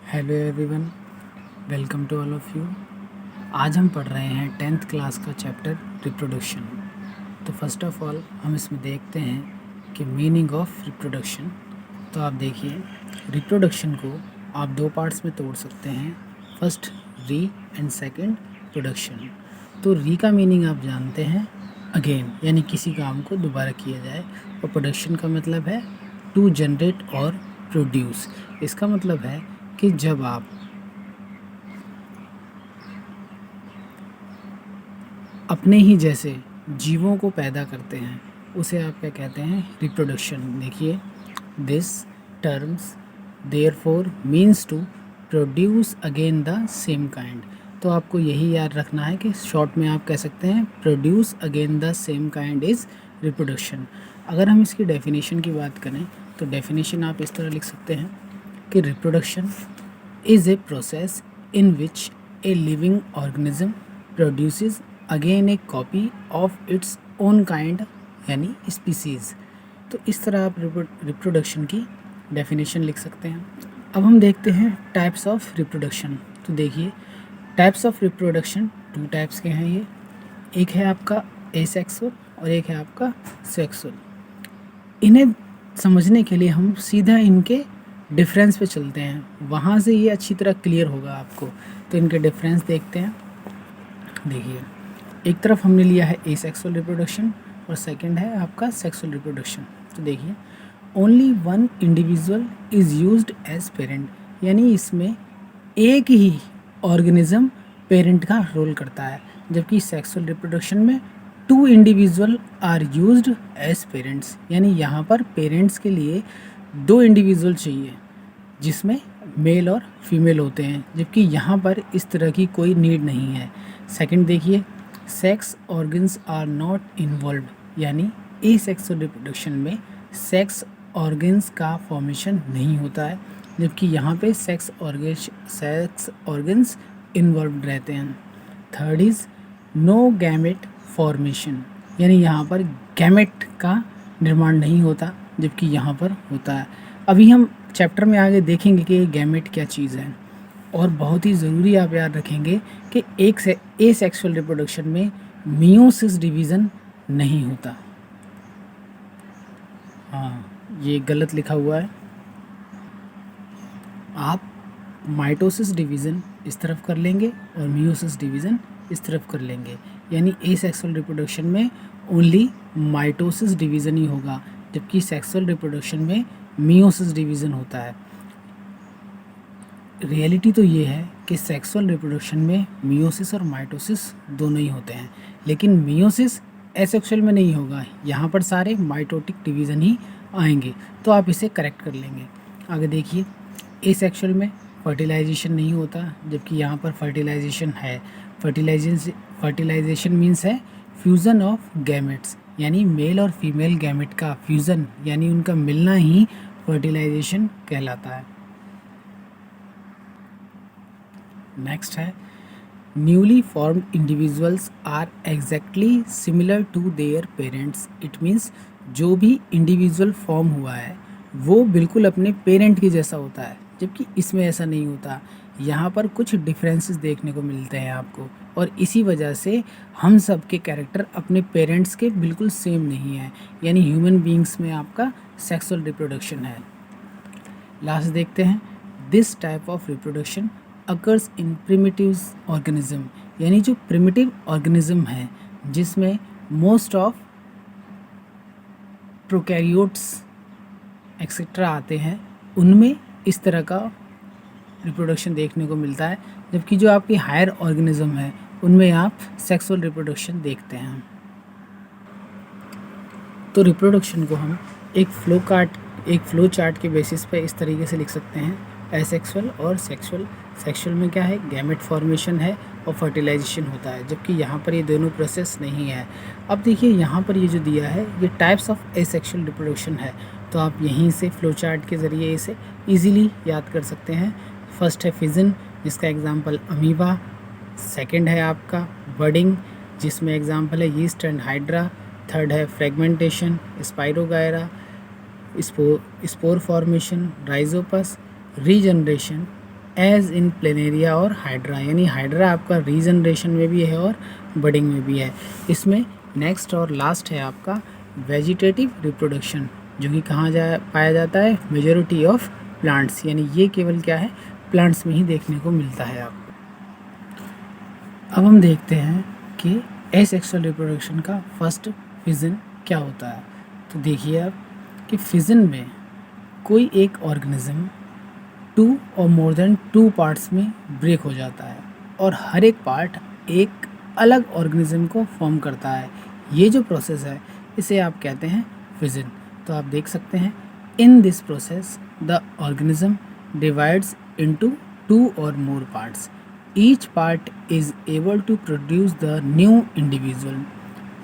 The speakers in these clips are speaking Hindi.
Hello everyone, welcome to all of you. आज हम पढ़ रहे हैं 10th क्लास का चैप्टर रिप्रोडक्शन। तो फर्स्ट ऑफ ऑल हम इसमें देखते हैं कि मीनिंग ऑफ रिप्रोडक्शन। तो आप देखिए, रिप्रोडक्शन को आप दो पार्ट्स में तोड़ सकते हैं, फर्स्ट री एंड सेकंड प्रोडक्शन। तो री का मीनिंग आप जानते हैं, अगेन यानी किसी काम को दोबारा किया जाए, और प्रोडक्शन का मतलब है टू जनरेट और प्रोड्यूस। इसका मतलब है कि जब आप अपने ही जैसे जीवों को पैदा करते हैं उसे आप क्या कहते हैं, रिप्रोडक्शन। देखिए, this terms therefore means to produce again the same kind. तो आपको यही याद रखना है कि शॉर्ट में आप कह सकते हैं produce again the same kind is reproduction. अगर हम इसकी डेफिनेशन की बात करें तो डेफिनेशन आप इस तरह लिख सकते हैं कि reproduction is a process in which a living organism produces again a copy of its own kind यानी species। तो इस तरह आप रिप्रोडक्शन की डेफिनेशन लिख सकते हैं। अब हम देखते हैं टाइप्स ऑफ रिप्रोडक्शन। तो देखिए, types of reproduction two types के हैं। ये एक है आपका एसेक्सुअल और एक है आपका सेक्सुअल। इन्हें समझने के लिए हम सीधा इनके डिफरेंस पे चलते हैं, वहाँ से ये अच्छी तरह क्लियर होगा आपको। तो इनके डिफरेंस देखते हैं। देखिए, एक तरफ हमने लिया है एसेक्सुअल रिप्रोडक्शन और सेकंड है आपका सेक्सुअल रिप्रोडक्शन। तो देखिए, only one individual is used as parent, यानी इसमें एक ही ऑर्गेनिज्म पेरेंट का रोल करता है, जबकि सेक्सुअल रिप्रोडक्शन में two individual are used as parents, यानी यहाँ पर पेरेंट्स के लिए दो इंडिविजुअल चाहिए जिसमें मेल और फीमेल होते हैं, जबकि यहाँ पर इस तरह की कोई नीड नहीं है। सेकंड देखिए, sex organs are not involved, यानी एसेक्सुअल रिप्रोडक्शन में सेक्स ऑर्गन्स का फॉर्मेशन नहीं होता है, जबकि यहाँ पे सेक्स ऑर्गन्स इन्वॉल्व रहते हैं। Third is no gamete formation, यानी यहाँ पर गैमेट का निर्माण नहीं होता, जबकि यहाँ पर होता है। अभी हम चैप्टर में आगे देखेंगे कि गैमेट क्या चीज़ है। और बहुत ही ज़रूरी आप याद रखेंगे कि एक से एसेक्सुअल रिप्रोडक्शन में मियोसिस डिवीज़न नहीं होता। हाँ, ये गलत लिखा हुआ है। आप माइटोसिस डिवीज़न इस तरफ कर लेंगे और मियोसिस डिवीज़न इस तरफ कर लेंगे, यानी एसेक्सुअल रिप्रोडक्शन में ओनली माइटोसिस डिवीज़न ही होगा, जबकि सेक्सुअल रिप्रोडक्शन में मियोसिस डिवीज़न होता है। रियलिटी तो ये है कि सेक्सुअल रिप्रोडक्शन में मियोसिस और माइटोसिस दोनों ही होते हैं, लेकिन मियोसिस एसेक्सुअल में नहीं होगा, यहाँ पर सारे माइटोटिक डिवीज़न ही आएंगे। तो आप इसे करेक्ट कर लेंगे। आगे देखिए, एसेक्सुअल में फर्टिलाइजेशन नहीं होता, जबकि यहाँ पर फर्टिलाइजेशन है। फर्टिलाइजेशन मीन्स है फ्यूज़न ऑफ गैमेट्स, यानी मेल और फीमेल गैमेट का फ्यूज़न, यानी उनका मिलना ही फर्टिलाइजेशन कहलाता है। नेक्स्ट है, newly formed individuals are exactly similar to their parents. It means जो भी इंडिविजुअल फॉर्म हुआ है वो बिल्कुल अपने पेरेंट के जैसा होता है, जबकि इसमें ऐसा नहीं होता। यहाँ पर कुछ डिफरेंसेस देखने को मिलते हैं आपको, और इसी वजह से हम सब के कैरेक्टर अपने पेरेंट्स के बिल्कुल सेम नहीं है, यानी ह्यूमन बीइंग्स में आपका सेक्सुअल रिप्रोडक्शन है। लास्ट देखते हैं, this type of reproduction occurs in primitive organism, यानी जो प्रिमिटिव ऑर्गेनिज्म है जिसमें मोस्ट ऑफ प्रोकैरियोट्स एक्सेट्रा आते हैं, उनमें इस तरह का रिप्रोडक्शन देखने को मिलता है, जबकि जो आपकी हायर ऑर्गेनिज्म है उनमें आप सेक्सुअल रिप्रोडक्शन देखते हैं। तो रिप्रोडक्शन को हम एक फ्लो चार्ट के बेसिस पे इस तरीके से लिख सकते हैं, एसेक्सुअल और सेक्सुअल। सेक्सुअल में क्या है, गैमेट फॉर्मेशन है और फर्टिलाइजेशन होता है, जबकि यहाँ पर ये दोनों प्रोसेस नहीं है। अब देखिए, यहाँ पर ये जो दिया है ये टाइप्स ऑफ एसेक्सुअल रिप्रोडक्शन है, तो आप यहीं से फ्लो चार्ट के ज़रिए इसे ईजिली याद कर सकते हैं। फर्स्ट है फिजन, जिसका एग्जाम्पल अमीबा। सेकंड है आपका बडिंग, जिसमें एग्जाम्पल है यीस्ट एंड हाइड्रा। थर्ड है fragmentation, spirogyra. Spore formation, rhizopus. Regeneration, as in planaria और हाइड्रा, यानी हाइड्रा आपका रीजनरेशन में भी है और बडिंग में भी है। इसमें नेक्स्ट और लास्ट है आपका वेजिटेटिव रिप्रोडक्शन, जो कि कहाँ पाया जाता है, मेजॉरिटी ऑफ प्लांट्स, यानी ये केवल क्या है, प्लांट्स में ही देखने को मिलता है आपको। अब हम देखते हैं कि एसेक्सुअल रिप्रोडक्शन का फर्स्ट फिजन क्या होता है। तो देखिए आप कि फिजन में कोई एक ऑर्गेनिज्म 2 और मोर देन 2 पार्ट्स में ब्रेक हो जाता है और हर एक पार्ट एक अलग ऑर्गेनिज्म को फॉर्म करता है। ये जो प्रोसेस है इसे आप कहते हैं फिजन। तो आप देख सकते हैं, in this process the organism divides into 2 और more parts, each part is able to produce the new individual.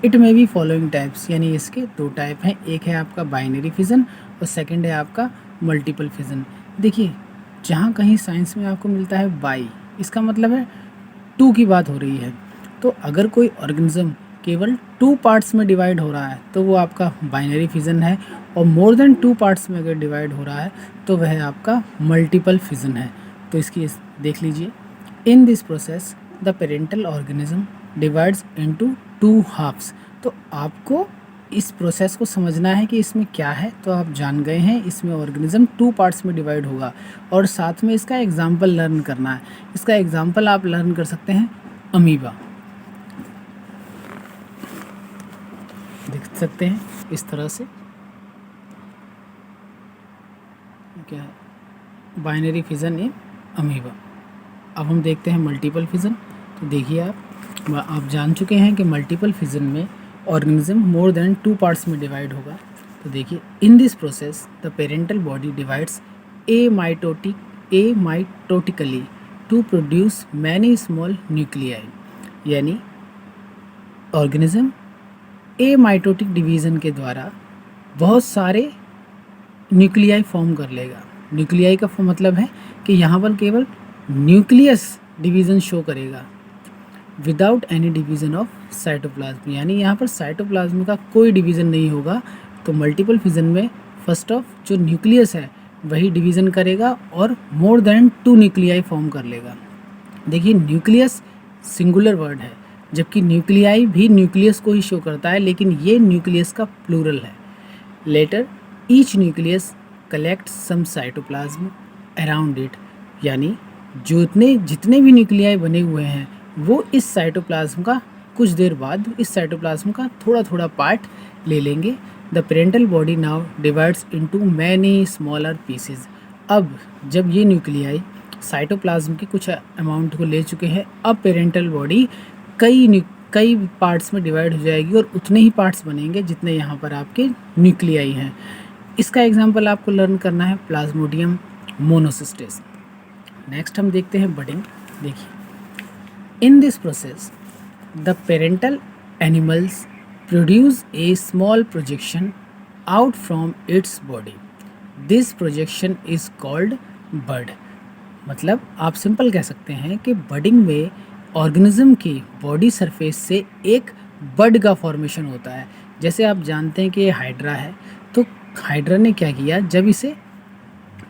It may be following types, यानी इसके 2 टाइप हैं, एक है आपका बाइनरी फिजन और सेकंड है आपका मल्टीपल फिजन। देखिए, जहाँ कहीं साइंस में आपको मिलता है बाई, इसका मतलब है 2 की बात हो रही है। तो अगर कोई ऑर्गेनिज्म केवल 2 पार्ट्स में डिवाइड हो रहा है तो वो आपका बाइनरी फिजन है, और मोर देन 2 पार्ट्स में अगर डिवाइड हो रहा है तो वह आपका मल्टीपल फिजन है। तो इसकी देख लीजिए, in this process the parental organism divides into 2 halves. तो आपको इस प्रोसेस को समझना है कि इसमें क्या है, तो आप जान गए हैं इसमें ऑर्गेनिज्म 2 पार्ट्स में डिवाइड होगा, और साथ में इसका एग्जाम्पल लर्न करना है। इसका एग्जाम्पल आप लर्न कर सकते हैं अमीबा, देख सकते हैं इस तरह से, क्या है, बाइनरी फिजन इन अमीबा। अब हम देखते हैं मल्टीपल फिजन। तो देखिए आप जान चुके हैं कि मल्टीपल फिजन में ऑर्गेनिज्म मोर देन 2 पार्ट्स में डिवाइड होगा। तो देखिए, in this process the parental body divides amitotically to produce many small nuclei, यानी ऑर्गेनिज्म एमाइटोटिक डिवीज़न के द्वारा बहुत सारे न्यूक्लियाई फॉर्म कर लेगा। न्यूक्लियाई का मतलब है कि यहाँ पर केवल न्यूक्लियस डिवीज़न शो करेगा without any division of cytoplasm, यानी यहाँ पर साइटोप्लाज्म का कोई डिवीज़न नहीं होगा। तो मल्टीपल फिजन में फर्स्ट ऑफ जो न्यूक्लियस है वही डिवीज़न करेगा और मोर देन 2 न्यूक्लियाई फॉर्म कर लेगा। देखिए, न्यूक्लियस सिंगुलर वर्ड है, जबकि न्यूक्लियाई भी न्यूक्लियस को ही शो करता है, लेकिन ये न्यूक्लियस का प्लूरल है। Later each nucleus collect some cytoplasm around it, यानी जितने भी न्यूक्लियाई बने हुए हैं वो इस साइटोप्लाज्म का कुछ देर बाद इस साइटोप्लाज्म का थोड़ा थोड़ा पार्ट ले लेंगे। The parental body now divides into many smaller pieces. अब जब ये न्यूक्लियाई साइटोप्लाज्म के कुछ अमाउंट को ले चुके हैं, अब पेरेंटल बॉडी कई पार्ट्स में डिवाइड हो जाएगी और उतने ही पार्ट्स बनेंगे जितने यहाँ पर आपके न्यूक्लियाई हैं। इसका एग्जाम्पल आपको लर्न करना है प्लाज्मोडियम मोनोसिस्टेस। नेक्स्ट हम देखते हैं बडिंग। देखिए, in this process the parental animals produce a small projection out from its body. This projection is called bud. मतलब आप सिंपल कह सकते हैं कि बडिंग में ऑर्गेनिज्म की बॉडी सरफेस से एक बड का फॉर्मेशन होता है। जैसे आप जानते हैं कि ये हाइड्रा है, तो हाइड्रा ने क्या किया, जब इसे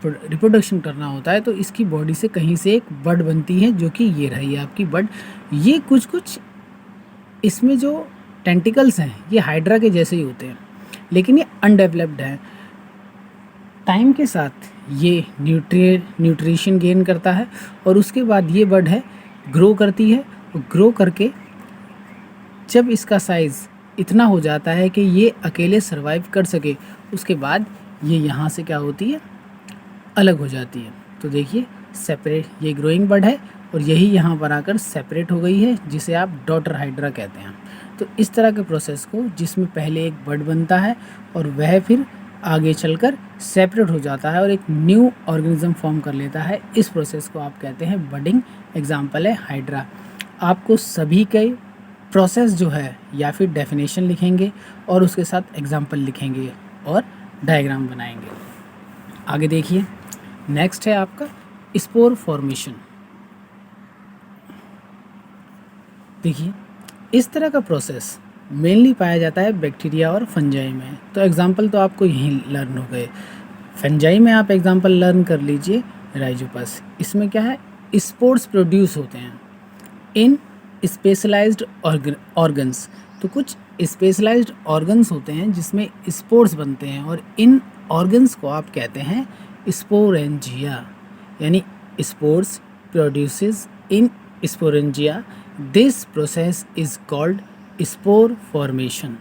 रिप्रोडक्शन करना होता है तो इसकी बॉडी से कहीं से एक बड बनती है, जो कि ये रही आपकी बड। ये कुछ इसमें जो टेंटिकल्स हैं ये हाइड्रा के जैसे ही होते हैं, लेकिन ये अनडेवलप्ड है। टाइम के साथ ये न्यूट्रिशन गेन करता है और उसके बाद ये बड है ग्रो करती है, और ग्रो करके जब इसका साइज़ इतना हो जाता है कि ये अकेले सरवाइव कर सके, उसके बाद ये यहाँ से क्या होती है, अलग हो जाती है। तो देखिए, सेपरेट, ये ग्रोइंग बड है और यही यहाँ पर आकर सेपरेट हो गई है, जिसे आप डॉटर हाइड्रा कहते हैं। तो इस तरह के प्रोसेस को, जिसमें पहले एक बड बनता है और वह फिर आगे चलकर सेपरेट हो जाता है और एक न्यू ऑर्गेनिज्म फॉर्म कर लेता है, इस प्रोसेस को आप कहते हैं बडिंग। एग्जाम्पल है हाइड्रा। आपको सभी के प्रोसेस जो है या फिर डेफिनेशन लिखेंगे और उसके साथ एग्जाम्पल लिखेंगे और डायग्राम बनाएंगे। आगे देखिए, नेक्स्ट है आपका स्पोर फॉर्मेशन। देखिए, इस तरह का प्रोसेस मेनली पाया जाता है बैक्टीरिया और फंजाई में। तो एग्जाम्पल तो आपको यहीं लर्न हो गए। फंजाई में आप एग्जाम्पल लर्न कर लीजिए, राइजोपस। इसमें क्या है, स्पोर्स प्रोड्यूस होते हैं इन स्पेशलाइज्ड ऑर्गन्स। तो कुछ स्पेशलाइज्ड ऑर्गन्स होते हैं जिसमें स्पोर्स बनते हैं, और इन ऑर्गन्स को आप कहते हैं स्पोरेंजिया, यानी spores produces in sporangia. This process is called spore formation.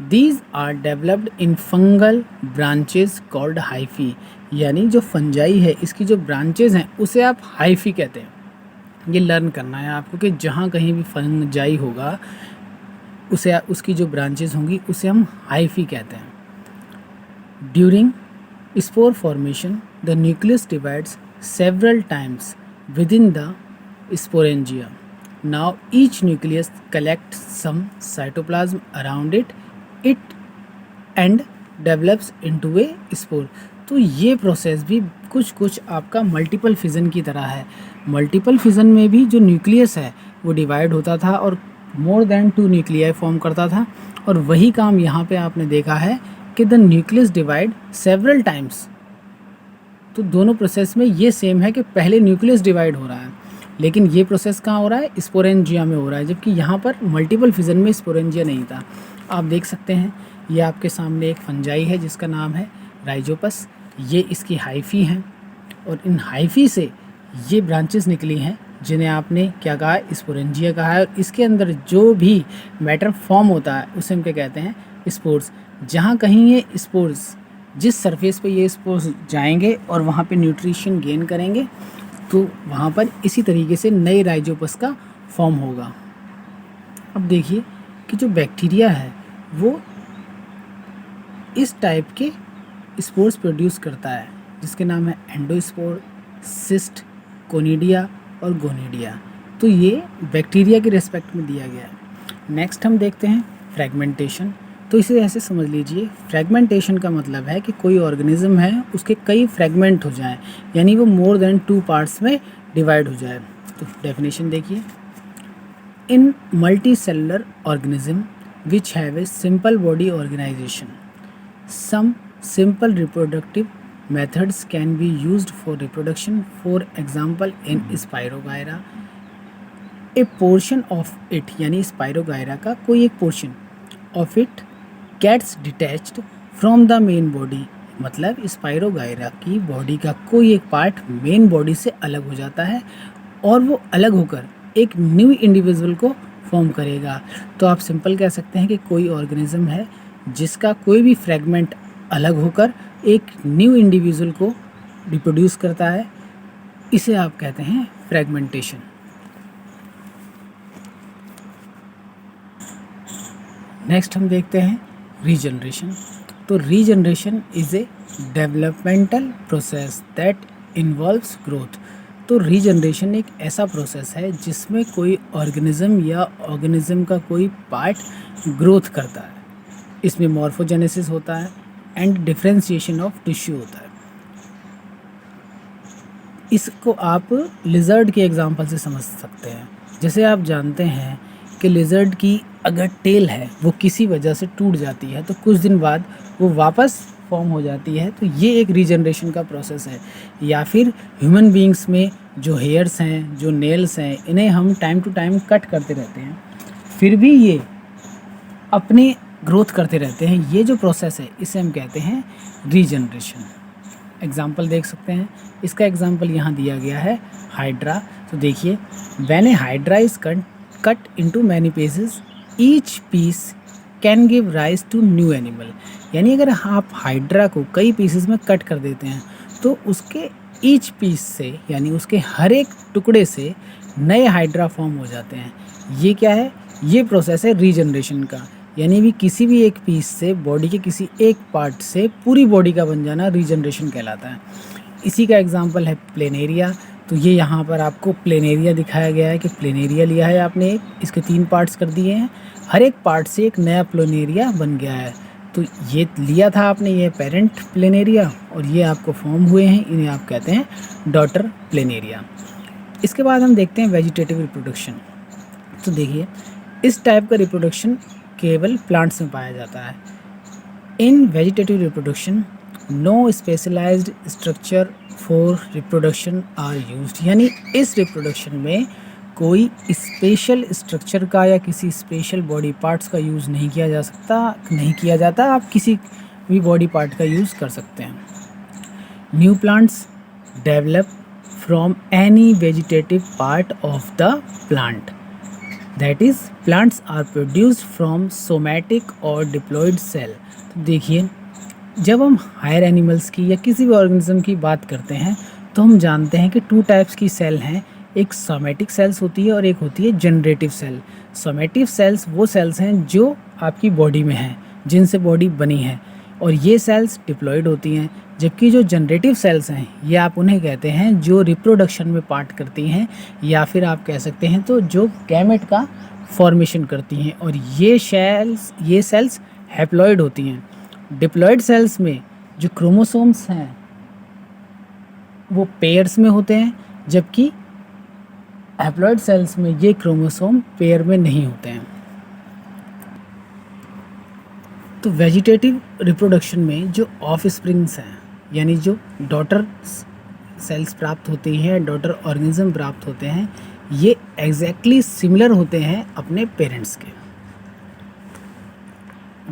These are developed in fungal branches called hyphae, यानी जो फंजाई है इसकी जो ब्रांचेज हैं उसे आप हाइफी कहते हैं। ये लर्न करना है आपको कि जहाँ कहीं भी फंजाई होगा उसे उसकी जो ब्रांचेज होंगी उसे हम हाइफी कहते हैं। During spore formation the nucleus divides several times within the sporangia. Now each nucleus collects some cytoplasm around it and develops into a spore. तो ये प्रोसेस भी कुछ आपका मल्टीपल फिजन की तरह है। मल्टीपल फिजन में भी जो न्यूक्लियस है वो डिवाइड होता था और मोर देन 2 न्यूक्लियाई फॉर्म करता था, और वही काम यहाँ पे आपने देखा है कि the nucleus divide several times. तो दोनों प्रोसेस में ये सेम है कि पहले न्यूक्लियस डिवाइड हो रहा है, लेकिन ये प्रोसेस कहाँ हो रहा है, स्पोरेंजिया में हो रहा है, जबकि यहाँ पर मल्टीपल फिजन में स्पोरेंजिया नहीं था। आप देख सकते हैं ये आपके सामने एक फंजाई है जिसका नाम है राइजोपस। ये इसकी हाइफी हैं, और इन हाइफी से ये ब्रांचेस निकली हैं जिन्हें आपने क्या कहा, स्पोरेंजिया कहा है। और इसके अंदर जो भी मैटर फॉर्म होता है उसे हम क्या कहते हैं, स्पोर्स। जहाँ कहीं ये स्पोर्स, जिस सरफेस पे ये स्पोर्स जाएंगे और वहाँ पे न्यूट्रिशन गेन करेंगे, तो वहाँ पर इसी तरीके से नए राइजोपस का फॉर्म होगा। अब देखिए कि जो बैक्टीरिया है वो इस टाइप के स्पोर्स प्रोड्यूस करता है जिसके नाम है एंडोस्पोर, सिस्ट, कोनिडिया और गोनिडिया। तो ये बैक्टीरिया के रेस्पेक्ट में दिया गया है। नेक्स्ट हम देखते हैं फ्रेगमेंटेशन। तो इसे ऐसे समझ लीजिए, फ्रेगमेंटेशन का मतलब है कि कोई ऑर्गेनिज्म है उसके कई फ्रेगमेंट हो जाएं, यानी वो मोर देन 2 पार्ट्स में डिवाइड हो जाए। तो डेफिनेशन देखिए, in multi cellular organism which have a simple body organization, some simple reproductive methods can be used for reproduction. For example, in Spirogyra, a portion of it, यानी Spirogyra का कोई एक portion of it gets detached from the main body, मतलब Spirogyra की बॉडी का कोई एक पार्ट मेन बॉडी से अलग हो जाता है और वो अलग होकर एक न्यू इंडिविजुअल को फॉर्म करेगा। तो आप सिंपल कह सकते हैं कि कोई ऑर्गेनिज्म है जिसका कोई भी फ्रेगमेंट अलग होकर एक न्यू इंडिविजुअल को रिप्रोड्यूस करता है, इसे आप कहते हैं फ्रेगमेंटेशन। नेक्स्ट हम देखते हैं रीजनरेशन। तो regeneration is a developmental process that involves growth. तो रीजनरेशन एक ऐसा प्रोसेस है जिसमें कोई ऑर्गेनिज्म या ऑर्गेनिज्म का कोई पार्ट ग्रोथ करता है। इसमें मॉर्फोजेनेसिस होता है एंड डिफरेंशिएशन ऑफ टिश्यू होता है। इसको आप लिजर्ड के एग्जांपल से समझ सकते हैं। जैसे आप जानते हैं कि लिजर्ड की अगर टेल है वो किसी वजह से टूट जाती है तो कुछ दिन बाद वो वापस फॉर्म हो जाती है, तो ये एक रीजनरेशन का प्रोसेस है। या फिर ह्यूमन बींग्स में जो हेयर्स हैं, जो नेल्स हैं, इन्हें हम टाइम टू टाइम कट करते रहते हैं, फिर भी ये अपनी ग्रोथ करते रहते हैं। ये जो प्रोसेस है इसे हम कहते हैं रीजनरेशन। एग्जाम्पल देख सकते हैं, इसका एग्जाम्पल यहाँ दिया गया है हाइड्रा। तो देखिए, when a hydra is cut into many pieces, each piece can give rise to new animal. यानी अगर आप हाइड्रा को कई पीसेस में कट कर देते हैं तो उसके ईच पीस से, यानी उसके हर एक टुकड़े से नए हाइड्रा फॉर्म हो जाते हैं। ये क्या है, ये प्रोसेस है रीजनरेशन का। यानी भी किसी भी एक पीस से, बॉडी के किसी एक पार्ट से पूरी बॉडी का बन जाना रीजनरेशन कहलाता है। इसी का एग्जांपल है प्लेनेरिया। तो ये यहाँ पर आपको प्लेनेरिया दिखाया गया है कि प्लेनेरिया लिया है आपने एक, इसके 3 पार्ट्स कर दिए हैं, हर एक पार्ट से एक नया प्लेनेरिया बन गया है। तो ये लिया था आपने, ये पेरेंट प्लेनेरिया, और ये आपको फॉर्म हुए हैं, इन्हें आप कहते हैं डॉटर प्लेनेरिया। इसके बाद हम देखते हैं वेजिटेटिव रिप्रोडक्शन। तो देखिए, इस टाइप का रिप्रोडक्शन केवल प्लांट्स में पाया जाता है। In vegetative reproduction no specialised structure for reproduction are used, यानी इस रिप्रोडक्शन में कोई स्पेशल स्ट्रक्चर का या किसी स्पेशल बॉडी पार्ट्स का यूज़ नहीं किया जा सकता, नहीं किया जाता। आप किसी भी बॉडी पार्ट का यूज़ कर सकते हैं। New plants develop from any vegetative part of the plant, that is plants are produced from somatic और डिप्लॉयड सेल। तो देखिए, जब हम हायर एनिमल्स की या किसी भी ऑर्गेनिज्म की बात करते हैं तो हम जानते हैं कि 2 टाइप्स की सेल हैं। एक सोमैटिक सेल्स होती है और एक होती है जनरेटिव सेल। सोमैटिव सेल्स वो सेल्स हैं जो आपकी बॉडी में हैं, जिनसे बॉडी बनी है, और ये सेल्स डिप्लॉयड होती हैं। जबकि जो जनरेटिव सेल्स हैं ये आप उन्हें कहते हैं जो रिप्रोडक्शन में पार्ट करती हैं, या फिर आप कह सकते हैं तो जो गैमेट का फॉर्मेशन करती हैं, और ये सेल्स हैप्लॉयड होती हैं। डिप्लॉयड सेल्स में जो क्रोमोसोम्स हैं वो पेयर्स में होते हैं, जबकि हैप्लॉयड सेल्स में ये क्रोमोसोम पेयर में नहीं होते हैं। तो वेजिटेटिव रिप्रोडक्शन में जो ऑफ स्प्रिंग्स हैं, यानी जो डॉटर सेल्स प्राप्त होती हैं, डॉटर ऑर्गेनिज्म प्राप्त होते हैं, ये एग्जैक्टली सिमिलर होते हैं अपने पेरेंट्स के।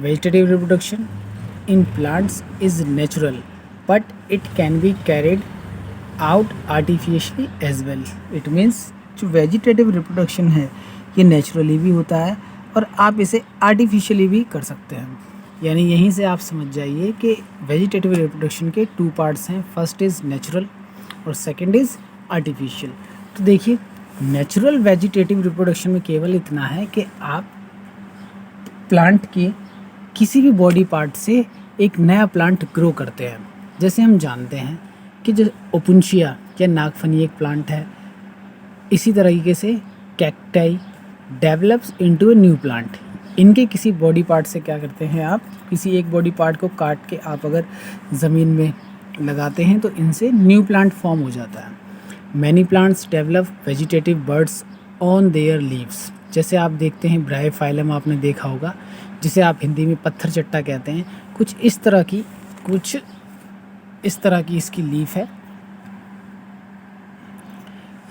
Vegetative reproduction in plants is natural, but it can be carried out artificially as well. It means जो वेजिटेटिव रिप्रोडक्शन है ये नेचुरली भी होता है और आप इसे आर्टिफिशियली भी कर सकते हैं। यानी यहीं से आप समझ जाइए कि वेजिटेटिव रिप्रोडक्शन के 2 पार्ट्स हैं, फर्स्ट इज़ नेचुरल और सेकंड इज़ आर्टिफिशियल। तो देखिए, नेचुरल वेजिटेटिव रिप्रोडक्शन में केवल इतना है कि आप प्लांट की किसी भी बॉडी पार्ट से एक नया प्लांट ग्रो करते हैं। जैसे हम जानते हैं कि जो ओपुंशिया या नागफनी एक प्लांट है, इसी तरीके से cacti develops into a new plant. इनके किसी बॉडी पार्ट से क्या करते हैं, आप किसी एक बॉडी पार्ट को काट के आप अगर ज़मीन में लगाते हैं तो इनसे न्यू प्लांट फॉर्म हो जाता है। Many plants develop vegetative birds on their leaves. जैसे आप देखते हैं ब्रायोफाइलम आपने देखा होगा, जिसे आप हिंदी में पत्थर चट्टा कहते हैं। कुछ इस तरह की इसकी लीफ है।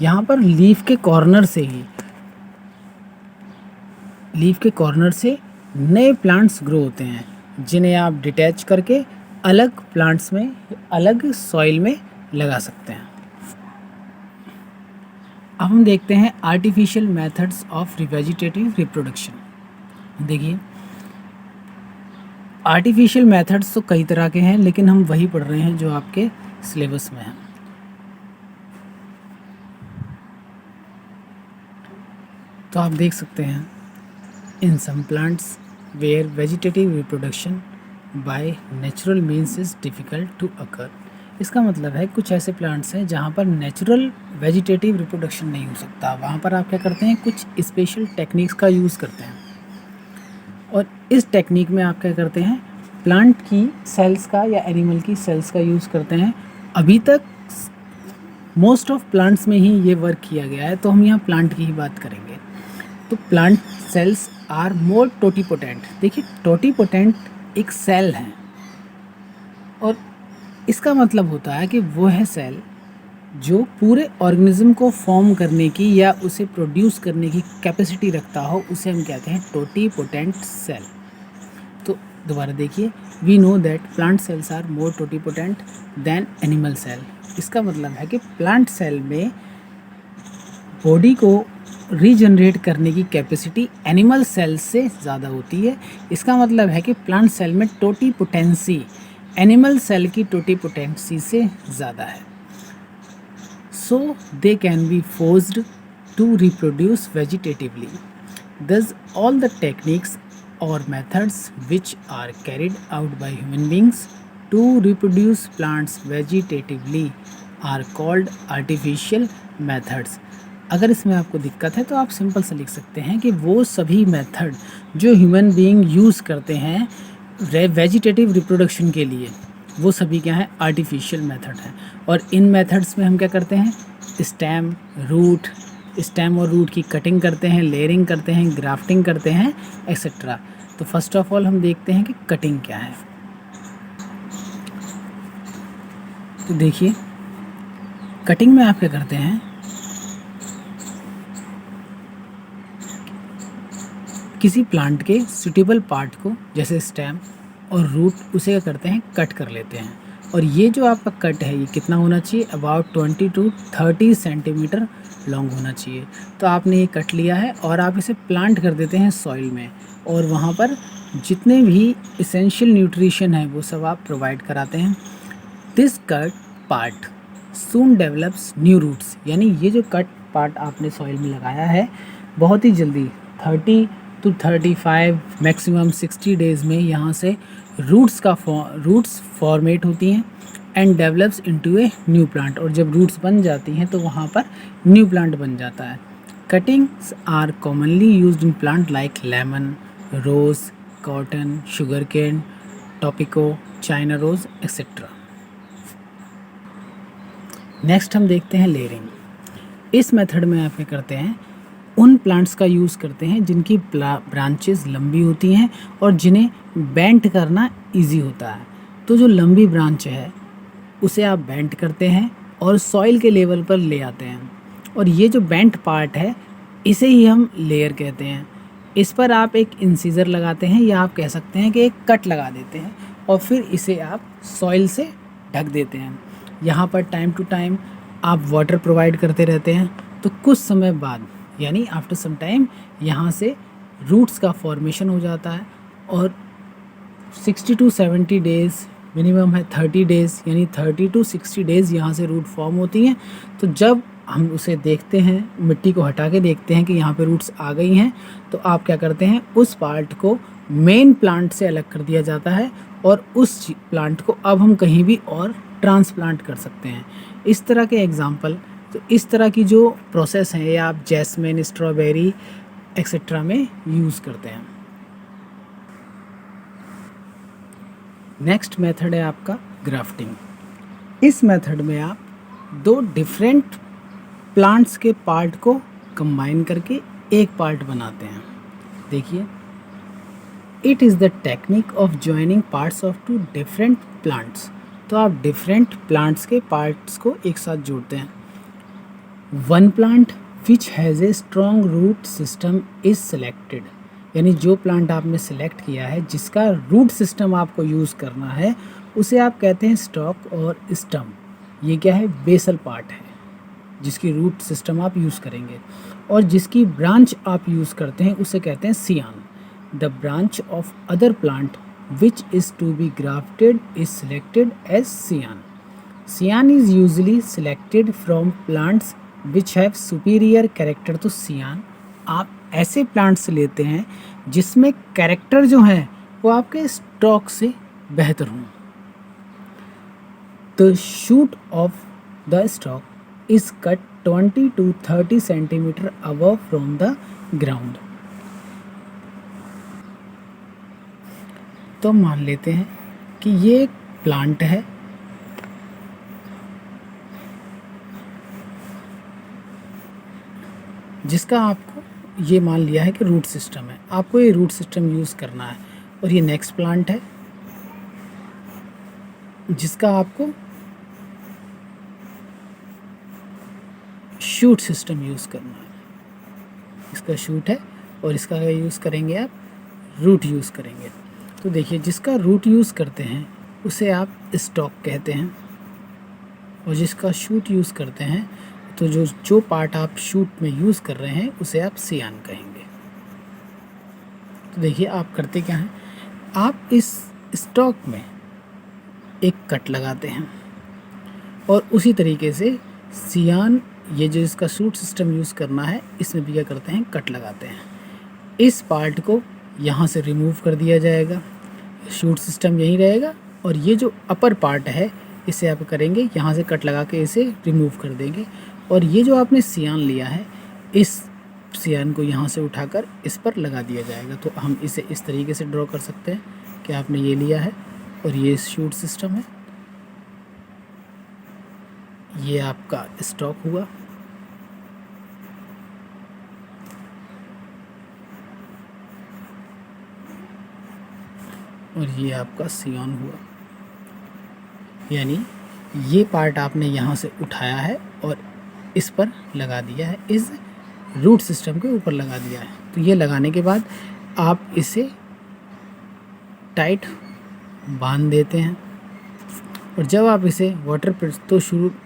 यहाँ पर लीफ के कॉर्नर से नए प्लांट्स ग्रो होते हैं, जिन्हें आप डिटैच करके अलग प्लांट्स में, अलग सॉइल में लगा सकते हैं। अब हम देखते हैं artificial methods of vegetative reproduction. देखिए, आर्टिफिशियल मेथड्स तो कई तरह के हैं, लेकिन हम वही पढ़ रहे हैं जो आपके सिलेबस में है। तो आप देख सकते हैं, in some plants where vegetative reproduction by natural means is difficult to occur. इसका मतलब है कुछ ऐसे प्लांट्स हैं जहाँ पर नेचुरल वेजिटेटिव रिप्रोडक्शन नहीं हो सकता। वहाँ पर आप क्या करते हैं, कुछ स्पेशल टेक्निक्स का यूज़ करते हैं, और इस टेक्निक में आप क्या करते हैं, प्लांट की सेल्स का या एनिमल की सेल्स का यूज़ करते हैं। अभी तक मोस्ट ऑफ प्लांट्स में ही ये वर्क किया गया है, तो हम यहाँ प्लांट की ही बात करेंगे। तो plant cells are more totipotent. देखिए, टोटीपोटेंट एक सेल है, और इसका मतलब होता है कि वो है सेल जो पूरे ऑर्गेनिज्म को फॉर्म करने की या उसे प्रोड्यूस करने की कैपेसिटी रखता हो, उसे हम कहते हैं टोटीपोटेंट सेल। तो दोबारा देखिए, we know that plant cells are more totipotent than animal cell. इसका मतलब है कि प्लांट सेल में बॉडी को रीजनरेट करने की कैपेसिटी एनिमल सेल से ज़्यादा होती है। इसका मतलब है कि प्लांट सेल में टोटीपोटेंसी एनिमल सेल की टोटीपोटेंसी से ज़्यादा है। So they can be forced to reproduce vegetatively. Thus, all the techniques or methods which are carried out by human beings to reproduce plants vegetatively are called artificial methods. अगर इसमें आपको दिक्कत है तो आप सिंपल से लिख सकते हैं कि वो सभी मेथड जो ह्यूमन बीइंग यूज़ करते हैं वेजिटेटिव रिप्रोडक्शन के लिए, वो सभी क्या है, आर्टिफिशियल मेथड है। और इन मेथड्स में हम क्या करते हैं, स्टेम और रूट की कटिंग करते हैं, लेयरिंग करते हैं, ग्राफ्टिंग करते हैं, एक्सेट्रा। तो फर्स्ट ऑफ ऑल हम देखते हैं कि कटिंग क्या है। तो देखिए, कटिंग में आप क्या करते हैं, किसी प्लांट के सुटेबल पार्ट को जैसे स्टेम और रूट उसे क्या करते हैं, कट कर लेते हैं। और ये जो आपका कट है ये कितना होना चाहिए, अबाउट 20 to 30 सेंटीमीटर लॉन्ग होना चाहिए। तो आपने ये कट लिया है और आप इसे प्लांट कर देते हैं सॉइल में, और वहाँ पर जितने भी इसेंशियल न्यूट्रिशन है वो सब आप प्रोवाइड कराते हैं। This cut part soon develops new roots, यानी ये जो कट पार्ट आपने सॉइल में लगाया है बहुत ही जल्दी 30 to 35 मैक्सिमम 60 डेज़ में यहाँ से रूट्स फॉर्मेट होती हैं and develops into a new plant. और जब रूट्स बन जाती हैं तो वहाँ पर न्यू प्लांट बन जाता है। Cuttings are commonly used in plant like lemon, rose, cotton, sugar cane, tapioca, China rose etcetera. Next हम देखते हैं लेयरिंग। इस मेथड में आप क्या करते हैं, उन प्लांट्स का यूज़ करते हैं जिनकी ब्रांचेस लंबी होती हैं और जिन्हें बेंट करना इजी होता है। तो जो लंबी ब्रांच है उसे आप बेंट करते हैं और सॉइल के लेवल पर ले आते हैं, और ये जो बेंट पार्ट है इसे ही हम लेयर कहते हैं। इस पर आप एक इंसीजर लगाते हैं या आप कह सकते हैं कि एक कट लगा देते हैं, और फिर इसे आप सॉइल से ढक देते हैं। यहाँ पर टाइम टू टाइम आप वाटर प्रोवाइड करते रहते हैं, तो कुछ समय बाद यानी आफ्टर सम टाइम यहाँ से रूट्स का फॉर्मेशन हो जाता है, और 60 to 70 डेज़, मिनिमम है 30 डेज़, यानी 30 to 60 डेज़ यहाँ से रूट फॉर्म होती हैं। तो जब हम उसे देखते हैं, मिट्टी को हटा के देखते हैं कि यहाँ पे रूट्स आ गई हैं, तो आप क्या करते हैं, उस पार्ट को मेन प्लांट से अलग कर दिया जाता है और उस प्लांट को अब हम कहीं भी और ट्रांसप्लांट कर सकते हैं। इस तरह के एग्जाम्पल, तो इस तरह की जो प्रोसेस है ये आप जैस्मिन, स्ट्रॉबेरी एक्सेट्रा में यूज़ करते हैं। नेक्स्ट मेथड है आपका ग्राफ्टिंग। इस मेथड में आप दो डिफरेंट प्लांट्स के पार्ट को कंबाइन करके एक पार्ट बनाते हैं। देखिए, it is the technique of joining parts of two different plants. तो आप डिफरेंट प्लांट्स के पार्ट्स को एक साथ जोड़ते हैं। One plant which has a strong root system is selected, यानी जो प्लांट आपने सेलेक्ट किया है जिसका रूट सिस्टम आपको यूज़ करना है उसे आप कहते हैं स्टॉक और स्टम। ये क्या है, बेसल पार्ट है जिसकी रूट सिस्टम आप यूज़ करेंगे, और जिसकी ब्रांच आप यूज़ करते हैं उसे कहते हैं scion. The branch of other plant which is to be grafted is selected as scion. Scion is usually selected from plants which have superior character. तो सियान आप ऐसे प्लांट्स लेते हैं जिसमें कैरेक्टर जो है वो आपके स्टॉक से बेहतर हों। The shoot of the stock is cut 20 to 30 centimetre above from the ground. तो मान लेते हैं कि ये एक प्लांट है, जिसका आपको ये मान लिया है कि रूट सिस्टम है, आपको ये रूट सिस्टम यूज़ करना है। और ये नेक्स्ट प्लांट है जिसका आपको शूट सिस्टम यूज़ करना है। इसका शूट है और इसका यूज़ करेंगे आप, रूट यूज़ करेंगे। तो देखिए, जिसका रूट यूज़ करते हैं उसे आप स्टॉक कहते हैं, और जिसका शूट यूज़ करते हैं तो जो पार्ट आप शूट में यूज़ कर रहे हैं उसे आप सियान कहेंगे। तो देखिए, आप करते क्या हैं, आप इस स्टॉक में एक कट लगाते हैं और उसी तरीके से सियान, ये जो इसका शूट सिस्टम यूज़ करना है इसमें भी क्या करते हैं, कट लगाते हैं। इस पार्ट को यहाँ से रिमूव कर दिया जाएगा, शूट सिस्टम यहीं रहेगा, और ये जो अपर पार्ट है इसे आप करेंगे यहाँ से कट लगा के इसे रिमूव कर देंगे, और ये जो आपने सियान लिया है इस सियान को यहाँ से उठाकर इस पर लगा दिया जाएगा। तो हम इसे इस तरीके से ड्रॉ कर सकते हैं कि आपने ये लिया है और ये शूट सिस्टम है, ये आपका स्टॉक हुआ, और ये आपका सियान हुआ। यानी ये पार्ट आपने यहाँ से उठाया है और इस पर लगा दिया है, इस रूट सिस्टम के ऊपर लगा दिया है। तो ये लगाने के बाद आप इसे टाइट बांध देते हैं और जब आप इसे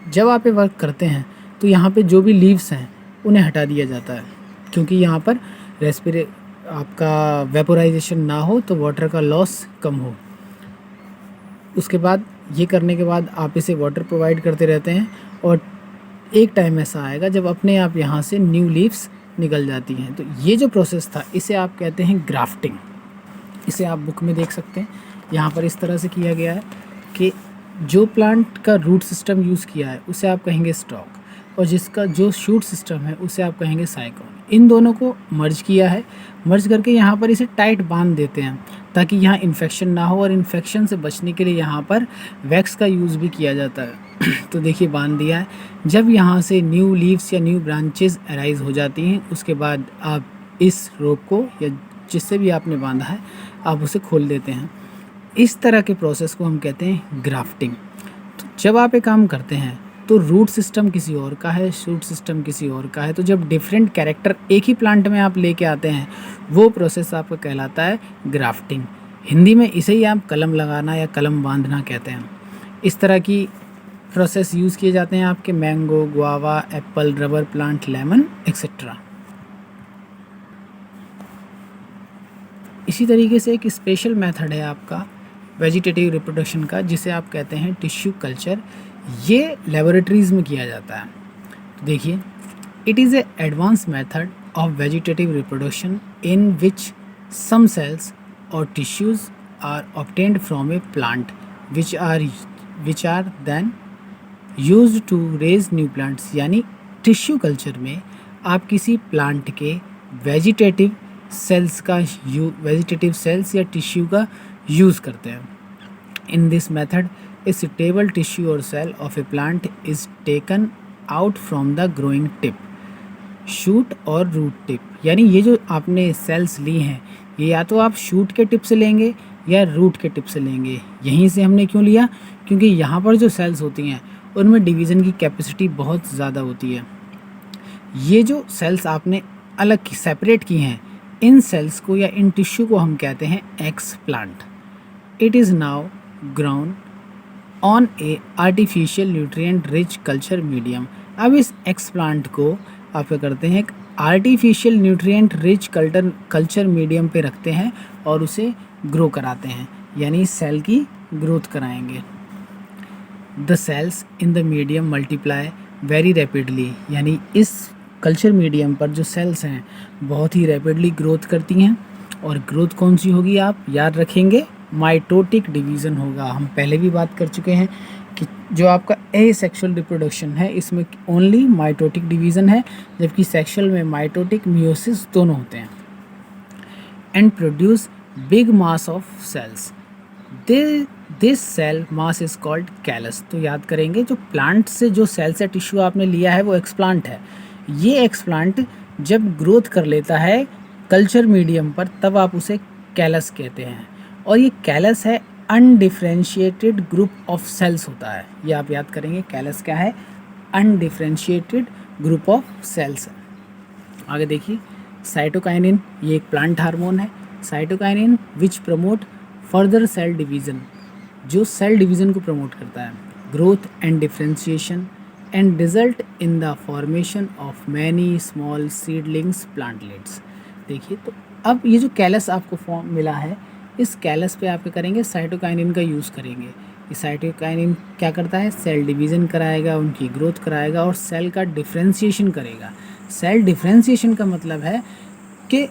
जब आप ये वर्क करते हैं तो यहाँ पे जो भी लीव्स हैं उन्हें हटा दिया जाता है, क्योंकि यहाँ पर आपका वेपोराइजेशन ना हो तो वाटर का लॉस कम हो। उसके बाद ये करने के बाद आप इसे वाटर प्रोवाइड करते रहते हैं और एक टाइम ऐसा आएगा जब अपने आप यहाँ से न्यू लीव्स निकल जाती हैं। तो ये जो प्रोसेस था इसे आप कहते हैं ग्राफ्टिंग। इसे आप बुक में देख सकते हैं। यहाँ पर इस तरह से किया गया है कि जो प्लांट का रूट सिस्टम यूज़ किया है उसे आप कहेंगे स्टॉक और जिसका जो शूट सिस्टम है उसे आप कहेंगे साइकोन। इन दोनों को मर्ज किया है, मर्ज करके यहाँ पर इसे टाइट बांध देते हैं ताकि यहाँ इन्फेक्शन ना हो और इन्फेक्शन से बचने के लिए यहाँ पर वैक्स का यूज़ भी किया जाता है। तो देखिए बांध दिया है। जब यहाँ से न्यू लीव्स या न्यू ब्रांचेस अराइज हो जाती हैं उसके बाद आप इस रोप को या जिससे भी आपने बांधा है आप उसे खोल देते हैं। इस तरह के प्रोसेस को हम कहते हैं ग्राफ्टिंग। तो जब आप ये काम करते हैं तो रूट सिस्टम किसी और का है, शूट सिस्टम किसी और का है, तो जब डिफरेंट कैरेक्टर एक ही प्लांट में आप लेके आते हैं वो प्रोसेस आपका कहलाता है ग्राफ्टिंग। हिंदी में इसे ही आप कलम लगाना या कलम बांधना कहते हैं। इस तरह की प्रोसेस यूज़ किए जाते हैं आपके mango, guava, Apple, rubber plant, lemon etcetera. इसी तरीके से एक स्पेशल मेथड है आपका वेजिटेटिव रिप्रोडक्शन का जिसे आप कहते हैं टिश्यू कल्चर। ये लेबोरेटरीज़ में किया जाता है। तो देखिए, it is a advance method of vegetative reproduction in which some cells और tissues are obtained from a plant which are then used to raise new plants. यानी टिश्यू कल्चर में आप किसी प्लांट के वेजिटेटिव सेल्स या टिश्यू का यूज़ करते हैं। In this method a suitable tissue or cell of a plant is taken out from the growing tip, shoot और root tip। यानी ये जो आपने सेल्स ली हैं ये या तो आप शूट के टिप से लेंगे या रूट के टिप से लेंगे। यहीं से हमने क्यों लिया, क्योंकि यहाँ पर जो सेल्स होती हैं उनमें डिवीज़न की कैपेसिटी बहुत ज़्यादा होती है। ये जो सेल्स आपने अलग सेपरेट की हैं इन सेल्स को या इन टिश्यू को हम कहते हैं x plant. It is now ground on A artificial nutrient rich culture medium. अब इस एक्स प्लांट को आप क्या करते हैं, एक artificial nutrient rich culture medium पे रखते हैं और उसे ग्रो कराते हैं, यानी सेल की ग्रोथ कराएंगे। The cells in the medium multiply very rapidly. यानी इस कल्चर मीडियम पर जो सेल्स हैं बहुत ही रैपिडली ग्रोथ करती हैं। और ग्रोथ कौन सी होगी आप याद रखेंगे, माइटोटिक डिवीज़न होगा। हम पहले भी बात कर चुके हैं कि जो आपका एसेक्सुअल रिप्रोडक्शन है इसमें ओनली माइटोटिक डिवीज़न है, जबकि सेक्सुअल में माइटोटिक मियोसिस दोनों होते हैं। And produce big mass of cells. This cell mass is called callus. तो याद करेंगे जो प्लांट से जो सेल्स या टिश्यू आपने लिया है वो एक्सप्लांट है। ये एक्सप्लांट जब ग्रोथ कर लेता है कल्चर मीडियम पर तब आप उसे कैलस कहते हैं। और ये कैलस है अनडिफ्रेंशिएटेड ग्रुप ऑफ सेल्स होता है। ये आप याद करेंगे, कैलस क्या है, अनडिफ्रेंशिएटेड ग्रुप ऑफ सेल्स। आगे देखिए, साइटोकाइनिन ये एक प्लांट हार्मोन है। Cytokinin which promote further cell division, जो सेल डिवीज़न को प्रमोट करता है, growth and differentiation and result in the formation of many small seedlings plantlets. देखिए, तो अब ये जो कैलस आपको फॉर्म मिला है इस कैलस पे आप क्या करेंगे, साइटोकाइनिन का यूज़ करेंगे। ये साइटोकाइनिन क्या करता है, सेल डिवीज़न कराएगा, उनकी ग्रोथ कराएगा और सेल का डिफ्रेंशिएशन करेगा। सेल डिफ्रेंशिएशन का मतलब है कि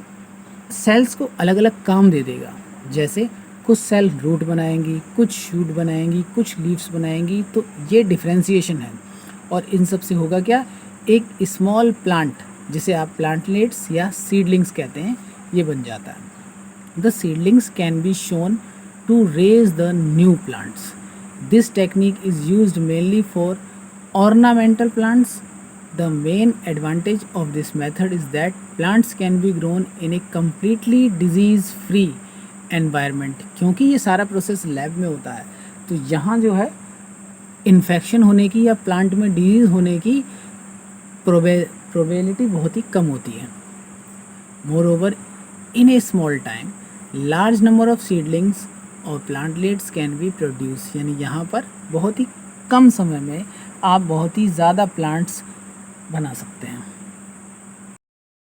सेल्स को अलग अलग काम दे देगा। जैसे कुछ सेल रूट बनाएंगी, कुछ शूट बनाएंगी, कुछ लीव्स बनाएंगी। तो ये डिफ्रेंशिएशन है। और इन सब से होगा क्या, एक स्मॉल प्लांट जिसे आप प्लांटलेट्स या सीडलिंग्स कहते हैं ये बन जाता है। The seedlings can be shown to raise the new plants. This technique is used mainly for ornamental plants. The main advantage of this method is that plants can be grown in a completely disease-free environment. क्योंकि ये सारा प्रोसेस लैब में होता है तो यहाँ जो है इन्फेक्शन होने की या प्लांट में डिजीज़ होने की प्रोबेबिलिटी बहुत ही कम होती है। More over in A small time large number of seedlings और प्लांटलेट्स कैन बी प्रोड्यूस, यानी यहाँ पर बहुत ही कम समय में आप बहुत ही ज़्यादा प्लांट्स बना सकते हैं।